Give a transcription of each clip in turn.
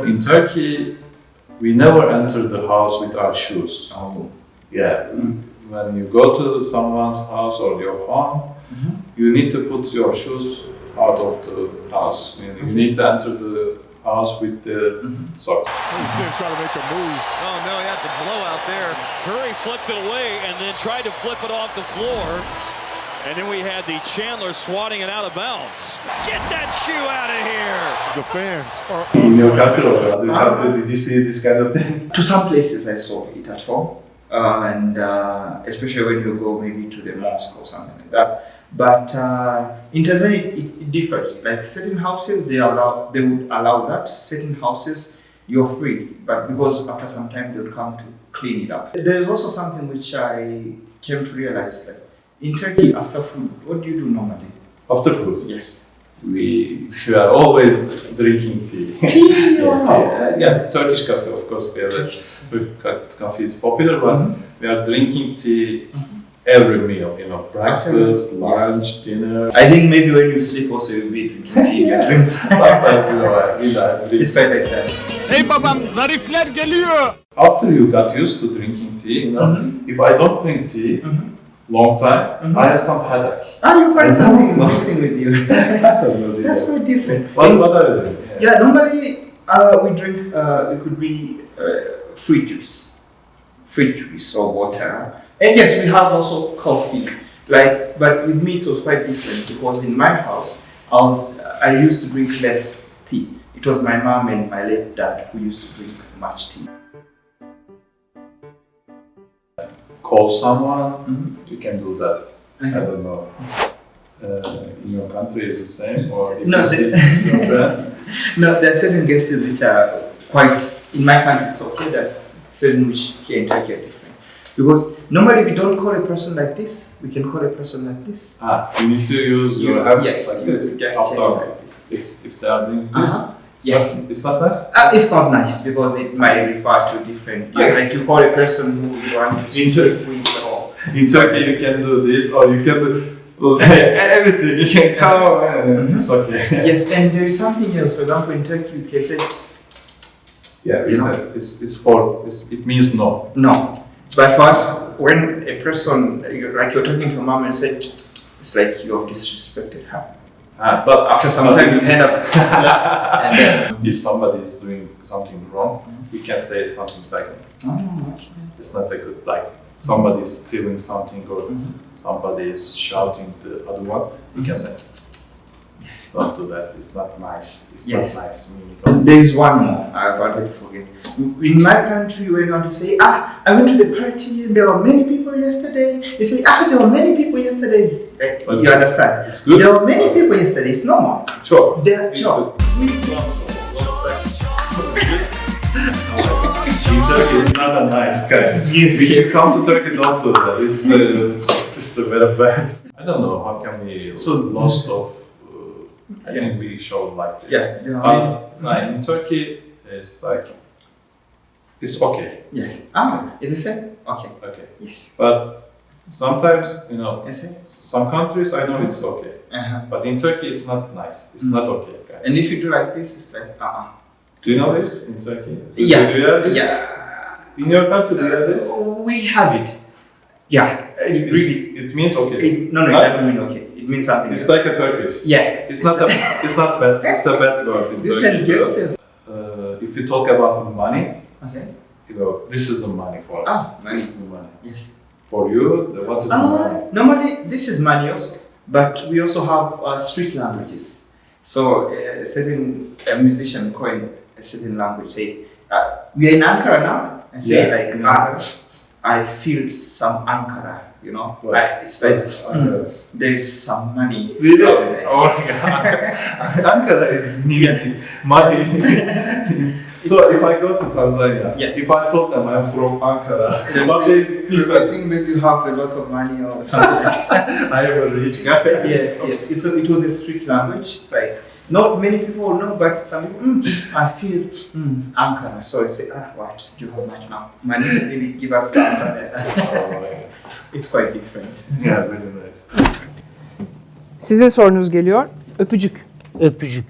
In Turkey, we never enter the house with our shoes. Oh. Yeah. When you go to someone's house or your home, you need to put your shoes out of the house. You need to enter the house with the socks. He's trying to make a move. Oh no, he had some blowout there. Curry flipped it away and then tried to flip it off the floor. And then we had the Chandler swatting it out of bounds. Get that shoe out of here! The fans are In your country or other country, did you see this kind of thing? To some places I saw it at home, and especially when you go maybe to the mosque or something like that. But in Tanzania it differs. Like certain houses they would allow that. Certain houses you're free, but because after some time they would come to clean it up. There is also something which I came to realize, like in Turkey after food, what do you do normally? After food? Yes. We are always drinking tea. Tea? Yeah, Turkish coffee, of course. We have coffee is popular, but we are drinking tea every meal. Breakfast, lunch, dinner. I think maybe when you sleep also you'll be drinking tea in your dreams. Sometimes I drink. It's quite like that. Hey babam, zarifler geliyor. After you got used to drinking tea, if I don't drink tea long time, I have some headache. You find something is missing with you. That's quite different. What are you doing? Yeah, normally we drink, it could be fruit juice or water. And yes, we have also coffee. But with me it was quite different because in my house, I used to drink less tea. It was my mom and my late dad who used to drink much tea. Call someone, you can do that. I don't know. In your country is the same, or if you see your friend? No, there are certain gestures which are quite, in my country it's okay, there's certain which here in Turkey are different. Because normally we don't call a person like this, we can call a person like this. You need to use your hand yes, like you this. just check it like this. If they are doing this, it's not nice? It's not nice because it might refer to different, like you call a person who you want to speak with or... In Turkey you can do this, or you can do everything, you can come and it's okay. Yes, and there is something else, for example in Turkey you can say... Yeah, it means no. No, but for us, when a person, like you're talking to a mom and say, it's like you have disrespected her. But after some time you end up and then, if somebody is doing something wrong, we can say something like it's not a good, like somebody is stealing something or somebody is shouting the other one, we can say don't do that, it's not nice, it's not nice. There is one more I wanted to forget. In my country when you want to say, I went to the party and there were many people yesterday, you say, there were many people yesterday. You understand? It's good. There were many people yesterday, it's normal. Sure. Sure. In Turkey it's not a nice, guys. Yes. If you come to Turkey, don't do that. It's very bad. I don't know how can we lost of. I think we show like this. In Turkey, it's like it's okay. Yes. Is it same? Okay. Okay. Yes. But sometimes, Yes. some countries I know it's okay. But in Turkey, it's not nice. It's not okay, guys. And if you do like this, it's like Do you know this in Turkey? Do Yeah. you have this? Yeah. In your country, do you have this? We have it. Yeah. It means okay. No, it doesn't mean okay. It means something. It's like a Turkish. Yeah. It's not bad. It's a bad word in Turkey. If you talk about the money, this is the money for us. Money. This is the money. Yes. For you, what is the money? Normally, this is money also, but we also have street languages. So a certain musician coined a certain language. Say, we are in Ankara now, and say I feel some Ankara. It's like there is some money. Really? Oh my God. Ankara is needing money. So if I go to Tanzania, if I told them I'm from Ankara, but they think maybe you have a lot of money or something like that. I am a rich guy. Yes. It was a street language. Like not many people know, but some people, I feel Ankara. So it's what? You have much now. Money, maybe give us something like that. It's quite different. Yeah, very nice. Sizin sorunuz geliyor. Öpücük. Öpücük.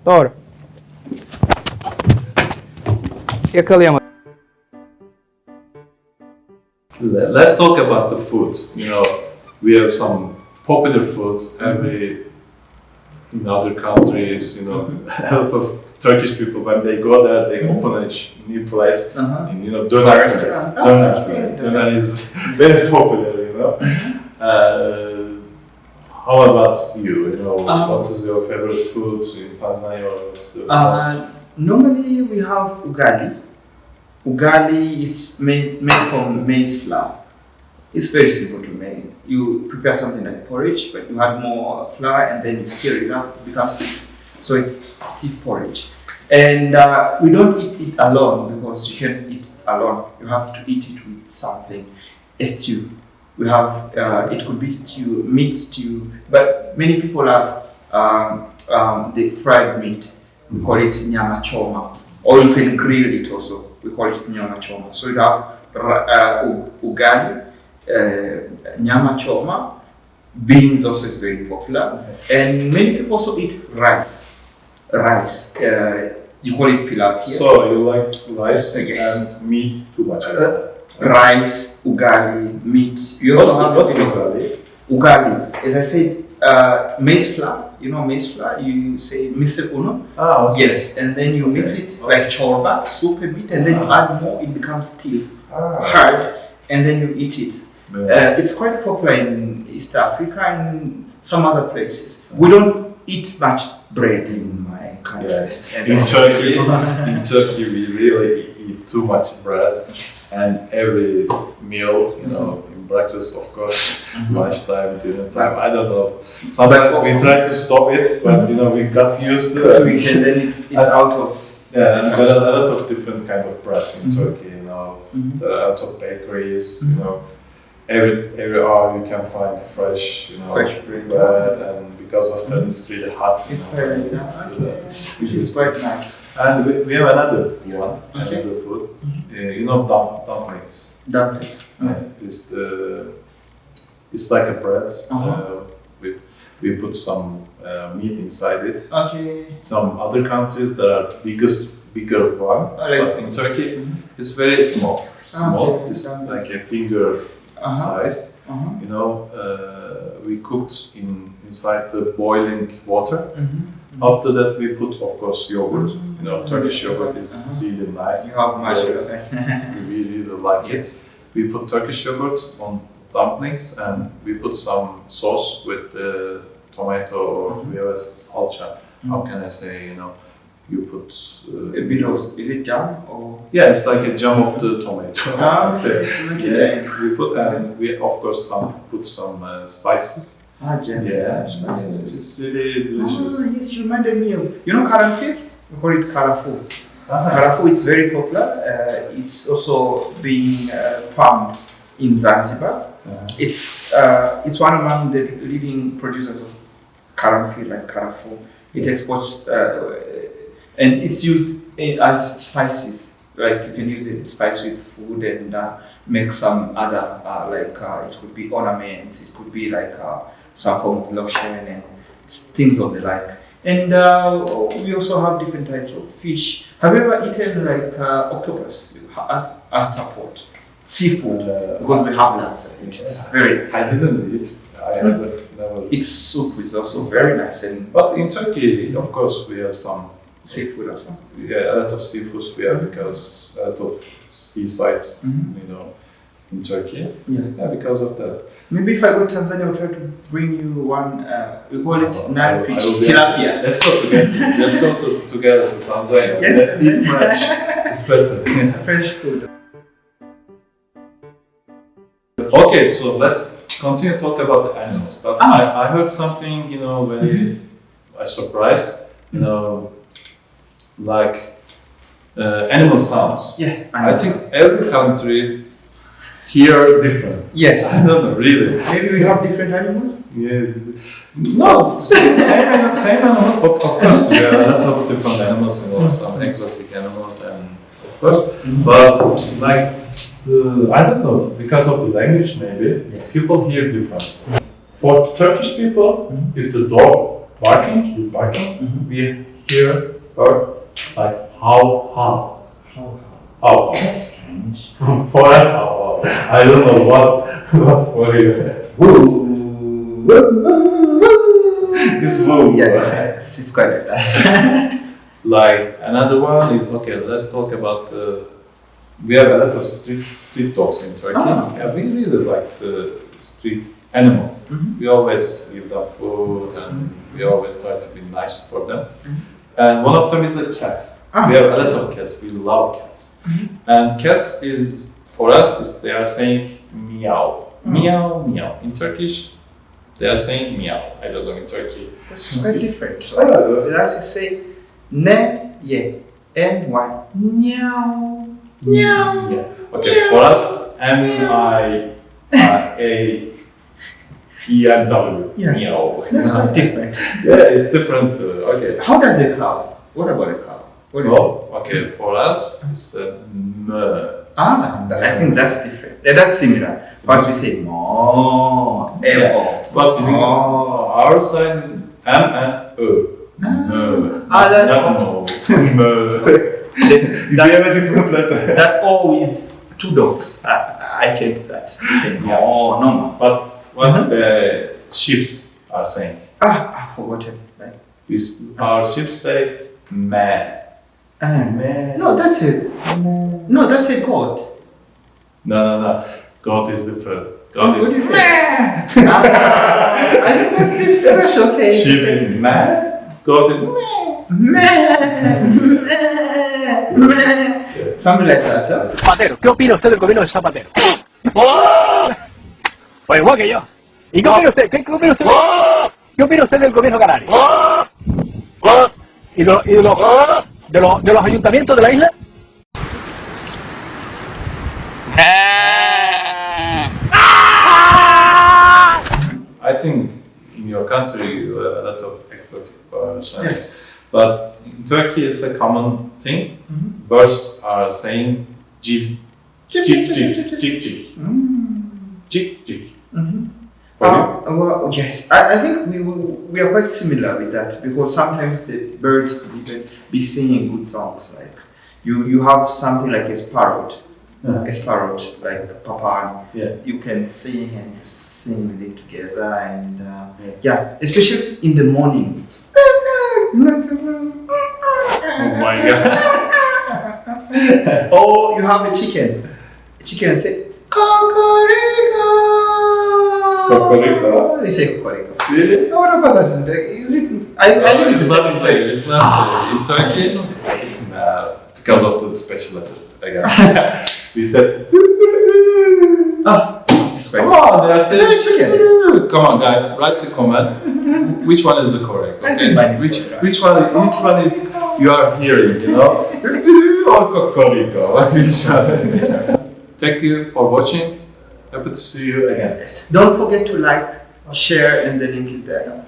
Doğru. Yakalayamadım. Let's talk about the food. You know, we have some popular food in other countries. You know, a lot of Turkish people when they go there, they open a new place. And, you know, döner place. Döner is very popular. You know. How about you? You know, what is your favorite food in Tanzania? Or what's the most? Normally we have ugali. Ugali is made from maize flour. It's very simple to make. You prepare something like porridge, but you add more flour and then you stir it up, it becomes stiff. So it's stiff porridge. And we don't eat it alone because you can't eat alone. You have to eat it with something, a stew. We have, it could be stew, meat stew, but many people have the fried meat. We call it nyama choma. Or you can grill it also. We call it nyama choma. So you have ugali, nyama choma, beans also is very popular, and many people also eat rice. You call it pilav here. So you like rice Yes. and meat too much? Rice, ugali, meat. You also What's have ugali? ugali. As I said, maize flour. You know maize flour? You say mise uno. Okay. Yes, and then you mix it like chorba, soup a bit, and then you add more, it becomes stiff, hard, and then you eat it. Nice. It's quite popular in East Africa and some other places. We don't eat much bread in my country. Yeah. In Turkey, we really eat too much bread, and every meal, you know, in breakfast, of course, lunchtime, dinner time. I don't know. Sometimes we try to stop it, but you know, we got used to it. And then it's out of. Yeah, and there are a lot of different kind of breads in Turkey. You know, there are a lot of bakeries. You know, every hour you can find fresh, you know, Fresh bread. and because of that, it's really hot. It's you know, very which it's quite nice. And we have another one, Okay. another food. You know, dumplings. Dumplings. This it's like a bread with we put some meat inside it. Okay. Some other countries there are bigger one, but in Turkey it's very small. Okay. It's like a finger size. You know, we cooked inside the boiling water. After that, we put, of course, yogurt. You know, Turkish yogurt is really nice. You have much We really like it. We put Turkish yogurt on dumplings, and we put some sauce with tomato, or we have a salsa. How can I say? You know, you put a bit of, is it jam or? Yeah, it's like a jam of the tomato. Okay. We put, and we of course put some spices. Jam. Yeah, it's really delicious. Oh, yes, you reminded me of, you know karanfil? We call it karafu. Karafu, it's very popular. It's also being farmed in Zanzibar. It's one among the leading producers of karanfil, like karafu. It exports, and it's used as spices. Like you can use it spice with food and make some other like it could be ornaments. It could be like some form of lotion and things of the like. And we also have different types of fish. Have you ever eaten like octopus, ahtapot, seafood? Because we have that. I think it's very nice. I didn't eat. I never. Its soup is also very nice. But in Turkey, of course, we have some seafood also. Yeah, a lot of seafoods we have because a lot of seaside, you know, in Turkey. Yeah, because of that. Maybe if I go to Tanzania, I'll try to bring you one. We call it Nile fish, tilapia. Let's go together. Let's go together to Tanzania. Yes. Let's eat fresh. It's better. Fresh food. Okay, so let's continue to talk about the animals. But I heard something, you know, very I surprised. You know, like animal sounds. Yeah, I think every country here different. Yes. I don't know, really. Maybe we have different animals. Yeah. No, same animals. Of course, there are a lot of different animals, you know, some exotic animals, and of course, but like I don't know, because of the language maybe, people hear different. For Turkish people, if the dog is barking, we hear her like how. Oh, That's strange. for us, oh, I don't know what's for you. It's woo. Yeah, it's quite like that. Like another one is okay. Let's talk about. We have a lot of street dogs in Turkey. Ah. Yeah, we really like the street animals. Mhm. We always give them food and we always try to be nice for them. And one of them is the cats. Ah. We have a lot of cats. We love cats. And cats is for us is they are saying meow, meow, meow. In Turkish, they are saying meow. I don't know in Turkey. That's quite different. They actually say ne, ye, n, y, meow, meow. Yeah. Okay, for us, M-I-A-E-N-W. Yeah. Meow. That's quite different. Yeah, it's different. Okay. How does a cow? What about a cow? What is Well, okay, for us, it's M. I think that's different. Yeah, that's similar. First we say mo, Yeah. But our side is M and O. No. Not no. We have a different letter. That O with two dots. I get that. Say mo, no. But what the ships are saying I forgotten. Like, is our ships say man. Man. no, that's a goat. No. God is different. God is What do you say? I think that's different. That's okay. Sheep is man. God is Something like that, huh? Zapatero, ¿qué opina usted del gobierno de Zapatero? Pues igual que yo. ¿Y qué opina usted? ¿Qué opina usted? ¿Qué opina usted del gobierno canario? ¿Y de los ayuntamientos de la isla? I think in your country you have a lot of exotic birds. Yes. But in Turkey it's a common thing. Birds are saying jig, jig, jig, jig, jig, jig. Jig, jig. Well, yes, I think we are quite similar with that because sometimes the birds could even be singing good songs. Like you have something like a parrot, like Papa. Yeah. You can sing and you sing with it together, and especially in the morning. Oh my god. Or you have a chicken. A chicken say Cocorico. Cocorico? We say Cocorico. Really? No, what about that? Is it? I think it's not the safe. It's not safe. In Turkey, because of the special letters again. We said This way. come on, they are saying chicken. come on guys, write the comment. Which one is the correct? I Okay. think mine is correct. Which one is you are hearing, you know? Or cocorico. Which one? Thank you for watching. Happy to see you again. Don't forget to like, share, and the link is there.